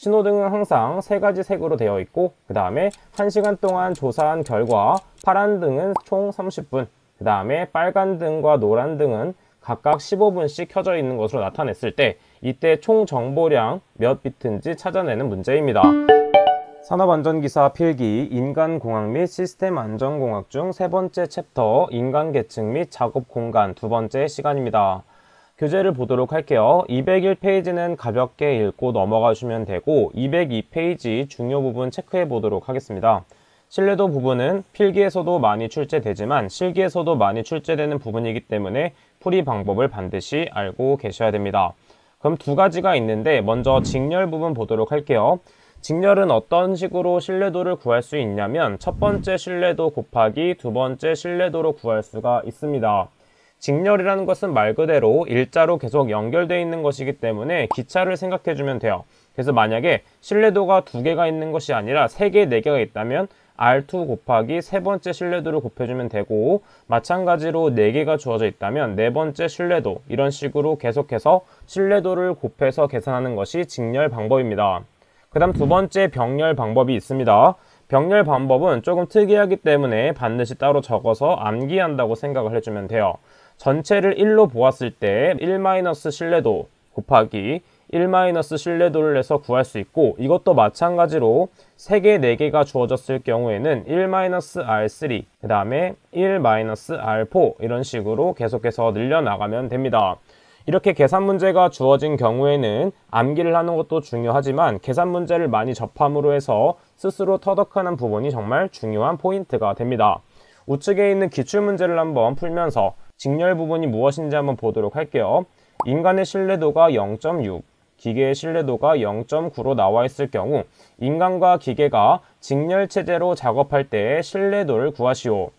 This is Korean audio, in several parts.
신호등은 항상 3가지 색으로 되어 있고, 그 다음에 1시간 동안 조사한 결과 파란 등은 총 30분, 그 다음에 빨간 등과 노란 등은 각각 15분씩 켜져 있는 것으로 나타냈을 때 이때 총 정보량 몇 비트인지 찾아내는 문제입니다. 산업안전기사 필기 인간공학 및 시스템 안전공학 중 3번째 챕터 인간계층 및 작업공간 2번째 시간입니다. 교재를 보도록 할게요. 201페이지는 가볍게 읽고 넘어가 주시면 되고 202페이지 중요 부분 체크해 보도록 하겠습니다. 신뢰도 부분은 필기에서도 많이 출제되지만 실기에서도 많이 출제되는 부분이기 때문에 풀이 방법을 반드시 알고 계셔야 됩니다. 그럼 2가지가 있는데 먼저 직렬 부분 보도록 할게요. 직렬은 어떤 식으로 신뢰도를 구할 수 있냐면 첫 번째 신뢰도 곱하기 두 번째 신뢰도로 구할 수가 있습니다. 직렬이라는 것은 말 그대로 일자로 계속 연결되어 있는 것이기 때문에 기차를 생각해 주면 돼요. 그래서 만약에 신뢰도가 2개가 있는 것이 아니라 3개, 4개가 있다면 R2 곱하기 세 번째 신뢰도를 곱해주면 되고, 마찬가지로 4개가 주어져 있다면 4번째 신뢰도, 이런 식으로 계속해서 신뢰도를 곱해서 계산하는 것이 직렬 방법입니다. 그 다음 2번째 병렬 방법이 있습니다. 병렬 방법은 조금 특이하기 때문에 반드시 따로 적어서 암기한다고 생각을 해주면 돼요. 전체를 1로 보았을 때 1- 신뢰도 곱하기 1- 신뢰도를 내서 구할 수 있고, 이것도 마찬가지로 3개, 4개가 주어졌을 경우에는 1-R3, 그 다음에 1-R4 이런 식으로 계속해서 늘려나가면 됩니다. 이렇게 계산 문제가 주어진 경우에는 암기를 하는 것도 중요하지만 계산 문제를 많이 접함으로 해서 스스로 터득하는 부분이 정말 중요한 포인트가 됩니다. 우측에 있는 기출문제를 한번 풀면서 직렬 부분이 무엇인지 한번 보도록 할게요. 인간의 신뢰도가 0.6, 기계의 신뢰도가 0.9로 나와 있을 경우 인간과 기계가 직렬체제로 작업할 때의 신뢰도를 구하시오.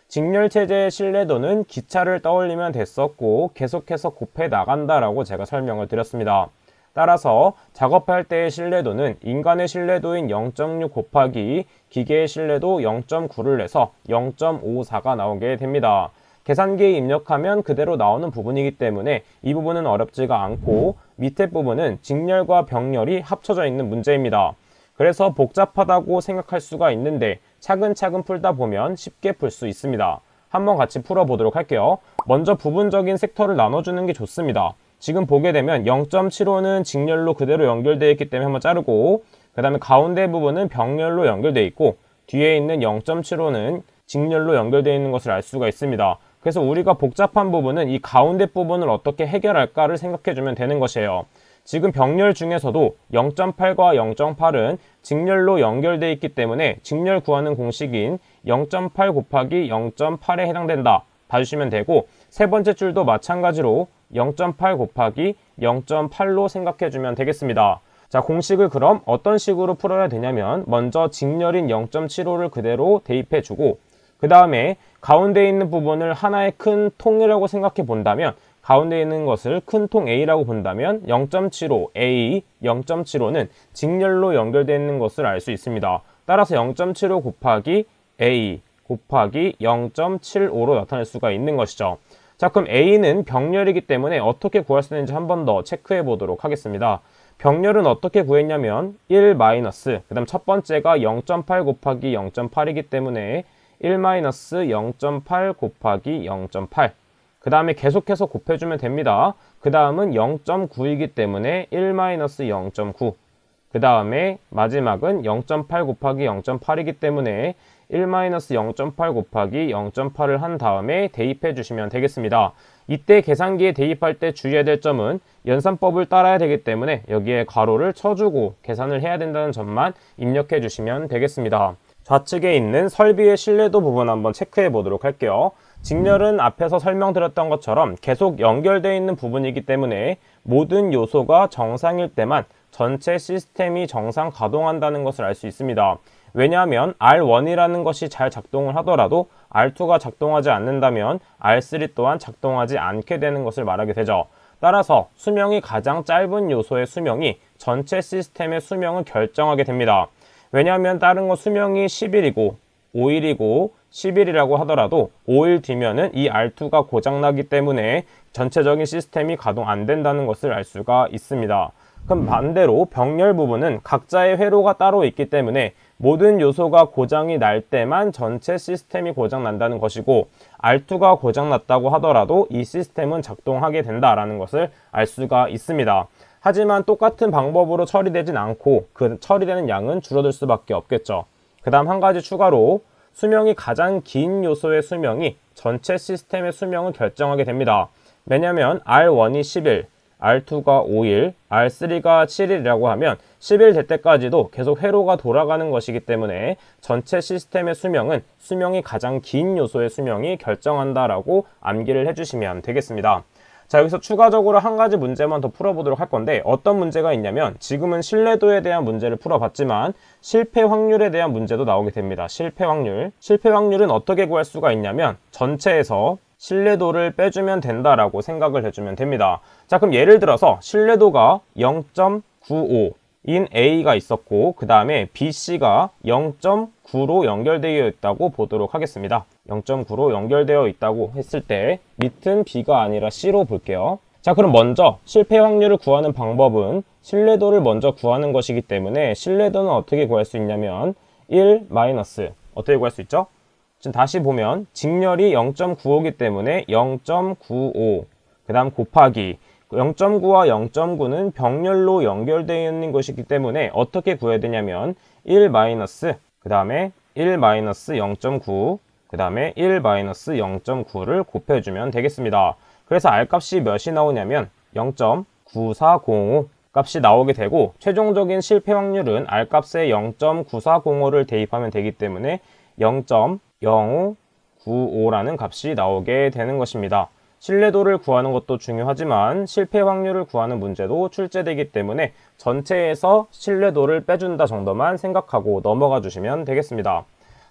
직렬체제의 신뢰도는 기차를 떠올리면 됐었고 계속해서 곱해 나간다라고 제가 설명을 드렸습니다. 따라서 작업할 때의 신뢰도는 인간의 신뢰도인 0.6 곱하기 기계의 신뢰도 0.9를 내서 0.54가 나오게 됩니다. 계산기에 입력하면 그대로 나오는 부분이기 때문에 이 부분은 어렵지가 않고 밑에 부분은 직렬과 병렬이 합쳐져 있는 문제입니다. 그래서 복잡하다고 생각할 수가 있는데 차근차근 풀다 보면 쉽게 풀 수 있습니다. 한번 같이 풀어보도록 할게요. 먼저 부분적인 섹터를 나눠주는 게 좋습니다. 지금 보게 되면 0.75는 직렬로 그대로 연결되어 있기 때문에 한번 자르고, 그 다음에 가운데 부분은 병렬로 연결되어 있고 뒤에 있는 0.75는 직렬로 연결되어 있는 것을 알 수가 있습니다. 그래서 우리가 복잡한 부분은 이 가운데 부분을 어떻게 해결할까를 생각해주면 되는 것이에요. 지금 병렬 중에서도 0.8과 0.8은 직렬로 연결되어 있기 때문에 직렬 구하는 공식인 0.8 곱하기 0.8에 해당된다 봐주시면 되고, 세 번째 줄도 마찬가지로 0.8 곱하기 0.8로 생각해주면 되겠습니다. 자, 공식을 그럼 어떤 식으로 풀어야 되냐면 먼저 직렬인 0.75를 그대로 대입해주고, 그 다음에 가운데 있는 부분을 하나의 큰 통이라고 생각해 본다면 가운데 있는 것을 큰 통 A라고 본다면 0.75 A 0.75는 직렬로 연결되어 있는 것을 알 수 있습니다. 따라서 0.75 곱하기 A 곱하기 0.75로 나타낼 수가 있는 것이죠. 자, 그럼 A는 병렬이기 때문에 어떻게 구할 수 있는지 한 번 더 체크해 보도록 하겠습니다. 병렬은 어떻게 구했냐면 1- 그 다음 첫 번째가 0.8 곱하기 0.8이기 때문에 1-0.8 곱하기 0.8, 그 다음에 계속해서 곱해주면 됩니다. 그 다음은 0.9이기 때문에 1-0.9, 그 다음에 마지막은 0.8 곱하기 0.8이기 때문에 1-0.8 곱하기 0.8을 한 다음에 대입해 주시면 되겠습니다. 이때 계산기에 대입할 때 주의해야 될 점은 연산법을 따라야 되기 때문에 여기에 괄호를 쳐주고 계산을 해야 된다는 점만 입력해 주시면 되겠습니다. 좌측에 있는 설비의 신뢰도 부분 한번 체크해 보도록 할게요. 직렬은 앞에서 설명드렸던 것처럼 계속 연결되어 있는 부분이기 때문에 모든 요소가 정상일 때만 전체 시스템이 정상 가동한다는 것을 알 수 있습니다. 왜냐하면 R1이라는 것이 잘 작동을 하더라도 R2가 작동하지 않는다면 R3 또한 작동하지 않게 되는 것을 말하게 되죠. 따라서 수명이 가장 짧은 요소의 수명이 전체 시스템의 수명을 결정하게 됩니다. 왜냐하면 다른 거 수명이 10일이고 5일이고 10일이라고 하더라도 5일 뒤면은 이 R2가 고장나기 때문에 전체적인 시스템이 가동 안 된다는 것을 알 수가 있습니다. 그럼 반대로 병렬 부분은 각자의 회로가 따로 있기 때문에 모든 요소가 고장이 날 때만 전체 시스템이 고장난다는 것이고, R2가 고장났다고 하더라도 이 시스템은 작동하게 된다라는 것을 알 수가 있습니다. 하지만 똑같은 방법으로 처리되진 않고 그 처리되는 양은 줄어들 수밖에 없겠죠. 그 다음 한 가지 추가로, 수명이 가장 긴 요소의 수명이 전체 시스템의 수명을 결정하게 됩니다. 왜냐하면 R1이 10일, R2가 5일, R3가 7일이라고 하면 10일 될 때까지도 계속 회로가 돌아가는 것이기 때문에 전체 시스템의 수명은 수명이 가장 긴 요소의 수명이 결정한다라고 암기를 해주시면 되겠습니다. 자, 여기서 추가적으로 한 가지 문제만 더 풀어보도록 할 건데, 어떤 문제가 있냐면 지금은 신뢰도에 대한 문제를 풀어봤지만 실패 확률에 대한 문제도 나오게 됩니다. 실패 확률. 실패 확률은 어떻게 구할 수가 있냐면 전체에서 신뢰도를 빼주면 된다라고 생각을 해주면 됩니다. 자, 그럼 예를 들어서 신뢰도가 0.95인 A가 있었고 그 다음에 BC가 0.9로 연결되어 있다고 보도록 하겠습니다. 0.9로 연결되어 있다고 했을 때 밑은 B가 아니라 C로 볼게요. 자, 그럼 먼저 실패 확률을 구하는 방법은 신뢰도를 먼저 구하는 것이기 때문에 신뢰도는 어떻게 구할 수 있냐면 1 마이너스 어떻게 구할 수 있죠? 지금 다시 보면 직렬이 0.95이기 때문에 0.95 그 다음 곱하기 0.9와 0.9는 병렬로 연결되어 있는 것이기 때문에 어떻게 구해야 되냐면 1 마이너스 그 다음에 1 마이너스 0.9 그 다음에 1 마이너스 0.9를 곱해주면 되겠습니다. 그래서 R값이 몇이 나오냐면 0.9405 값이 나오게 되고, 최종적인 실패 확률은 R값에 0.9405를 대입하면 되기 때문에 0.0595라는 값이 나오게 되는 것입니다. 신뢰도를 구하는 것도 중요하지만 실패 확률을 구하는 문제도 출제되기 때문에 전체에서 신뢰도를 빼준다 정도만 생각하고 넘어가 주시면 되겠습니다.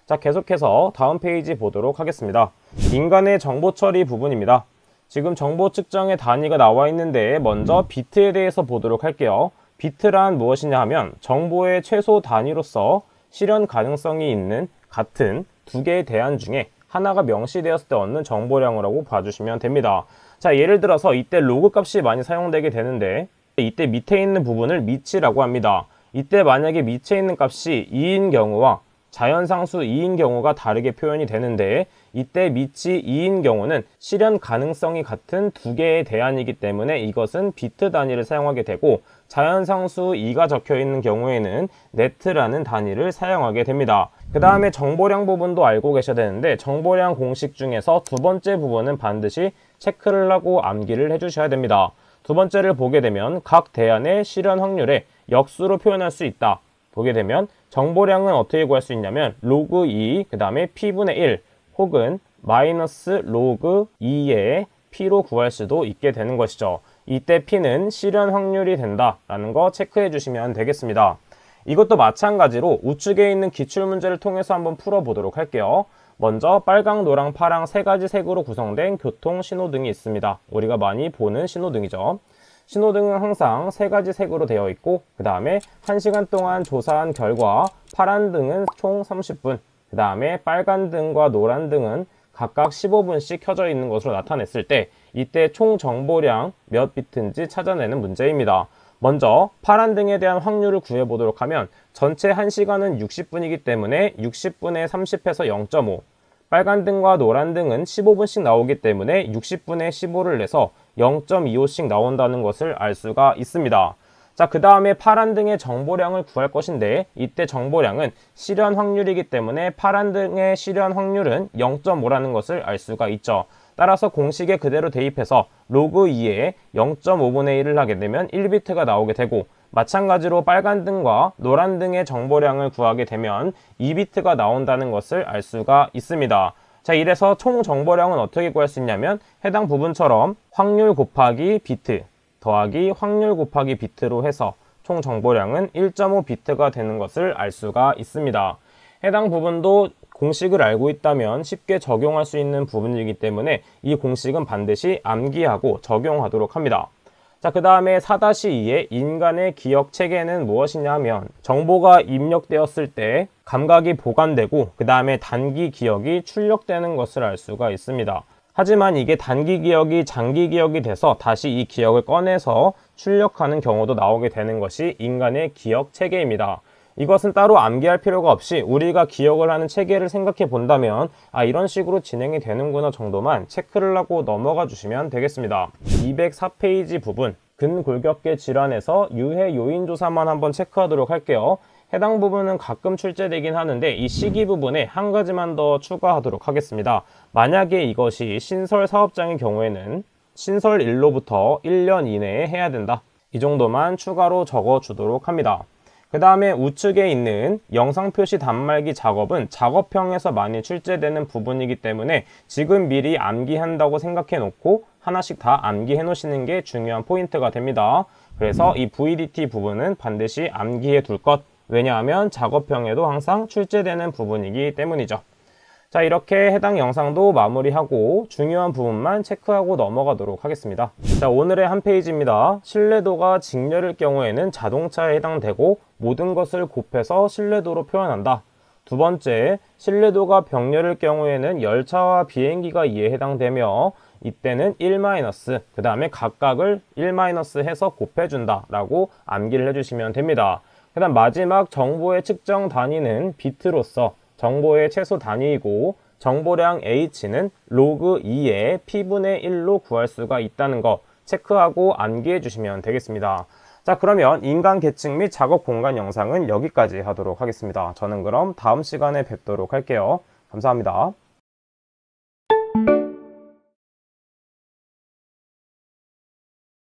자, 계속해서 다음 페이지 보도록 하겠습니다. 인간의 정보 처리 부분입니다. 지금 정보 측정의 단위가 나와 있는데 먼저 비트에 대해서 보도록 할게요. 비트란 무엇이냐 하면 정보의 최소 단위로서 실현 가능성이 있는 같은 두 개의 대안 중에 하나가 명시되었을 때 얻는 정보량이라고 봐주시면 됩니다. 자, 예를 들어서 이때 로그 값이 많이 사용되게 되는데 이때 밑에 있는 부분을 미치라고 합니다. 이때 만약에 밑에 있는 값이 2인 경우와 자연상수 2인 경우가 다르게 표현이 되는데, 이때 미치 2인 경우는 실현 가능성이 같은 두 개의 대안이기 때문에 이것은 비트 단위를 사용하게 되고, 자연상수 2가 적혀 있는 경우에는 네트라는 단위를 사용하게 됩니다. 그 다음에 정보량 부분도 알고 계셔야 되는데, 정보량 공식 중에서 두 번째 부분은 반드시 체크를 하고 암기를 해주셔야 됩니다. 두 번째를 보게 되면 각 대안의 실현 확률에 역수로 표현할 수 있다 보게 되면 정보량은 어떻게 구할 수 있냐면 로그 2, 그 다음에 P분의 1 혹은 마이너스 로그 2의 P로 구할 수도 있게 되는 것이죠. 이때 P는 실현 확률이 된다라는 거 체크해 주시면 되겠습니다. 이것도 마찬가지로 우측에 있는 기출문제를 통해서 한번 풀어보도록 할게요. 먼저 빨강, 노랑, 파랑 세 가지 색으로 구성된 교통 신호등이 있습니다. 우리가 많이 보는 신호등이죠. 신호등은 항상 세 가지 색으로 되어 있고 그 다음에 1시간 동안 조사한 결과 파란 등은 총 30분, 그 다음에 빨간 등과 노란 등은 각각 15분씩 켜져 있는 것으로 나타냈을 때 이때 총 정보량 몇 비트인지 찾아내는 문제입니다. 먼저 파란 등에 대한 확률을 구해보도록 하면 전체 1시간은 60분이기 때문에 60분의 30해서 0.5, 빨간 등과 노란 등은 15분씩 나오기 때문에 60분의 15를 내서 0.25씩 나온다는 것을 알 수가 있습니다. 자, 그 다음에 파란 등의 정보량을 구할 것인데 이때 정보량은 실현 확률이기 때문에 파란 등의 실현 확률은 0.5라는 것을 알 수가 있죠. 따라서 공식에 그대로 대입해서 로그 2에 0.5분의 1을 하게 되면 1비트가 나오게 되고, 마찬가지로 빨간 등과 노란 등의 정보량을 구하게 되면 2비트가 나온다는 것을 알 수가 있습니다. 자, 이래서 총 정보량은 어떻게 구할 수 있냐면 해당 부분처럼 확률 곱하기 비트 더하기 확률 곱하기 비트로 해서 총 정보량은 1.5비트가 되는 것을 알 수가 있습니다. 해당 부분도 공식을 알고 있다면 쉽게 적용할 수 있는 부분이기 때문에 이 공식은 반드시 암기하고 적용하도록 합니다. 자, 그 다음에 4-2의 인간의 기억 체계는 무엇이냐 하면 정보가 입력되었을 때 감각이 보관되고 그 다음에 단기 기억이 출력되는 것을 알 수가 있습니다. 하지만 이게 단기 기억이 장기 기억이 돼서 다시 이 기억을 꺼내서 출력하는 경우도 나오게 되는 것이 인간의 기억 체계입니다. 이것은 따로 암기할 필요가 없이 우리가 기억을 하는 체계를 생각해 본다면 이런 식으로 진행이 되는구나 정도만 체크를 하고 넘어가 주시면 되겠습니다. 204페이지 부분 근골격계 질환에서 유해 요인 조사만 한번 체크하도록 할게요. 해당 부분은 가끔 출제되긴 하는데 이 시기 부분에 한 가지만 더 추가하도록 하겠습니다. 만약에 이것이 신설 사업장의 경우에는 신설 일로부터 1년 이내에 해야 된다. 이 정도만 추가로 적어주도록 합니다. 그 다음에 우측에 있는 영상 표시 단말기 작업은 작업형에서 많이 출제되는 부분이기 때문에 지금 미리 암기한다고 생각해 놓고 하나씩 다 암기해 놓으시는 게 중요한 포인트가 됩니다. 그래서 이 VDT 부분은 반드시 암기해 둘 것. 왜냐하면 작업형에도 항상 출제되는 부분이기 때문이죠. 자, 이렇게 해당 영상도 마무리하고 중요한 부분만 체크하고 넘어가도록 하겠습니다. 자, 오늘의 한 페이지입니다. 신뢰도가 직렬일 경우에는 자동차에 해당되고 모든 것을 곱해서 신뢰도로 표현한다. 두 번째, 신뢰도가 병렬일 경우에는 열차와 비행기가 이에 해당되며 이때는 1- 그 다음에 각각을 1- 해서 곱해준다 라고 암기를 해주시면 됩니다. 그 다음 마지막 정보의 측정 단위는 비트로서 정보의 최소 단위이고 정보량 H는 로그 2의 P분의 1로 구할 수가 있다는 거 체크하고 암기해 주시면 되겠습니다. 자, 그러면 인간 계층 및 작업 공간 영상은 여기까지 하도록 하겠습니다. 저는 그럼 다음 시간에 뵙도록 할게요. 감사합니다.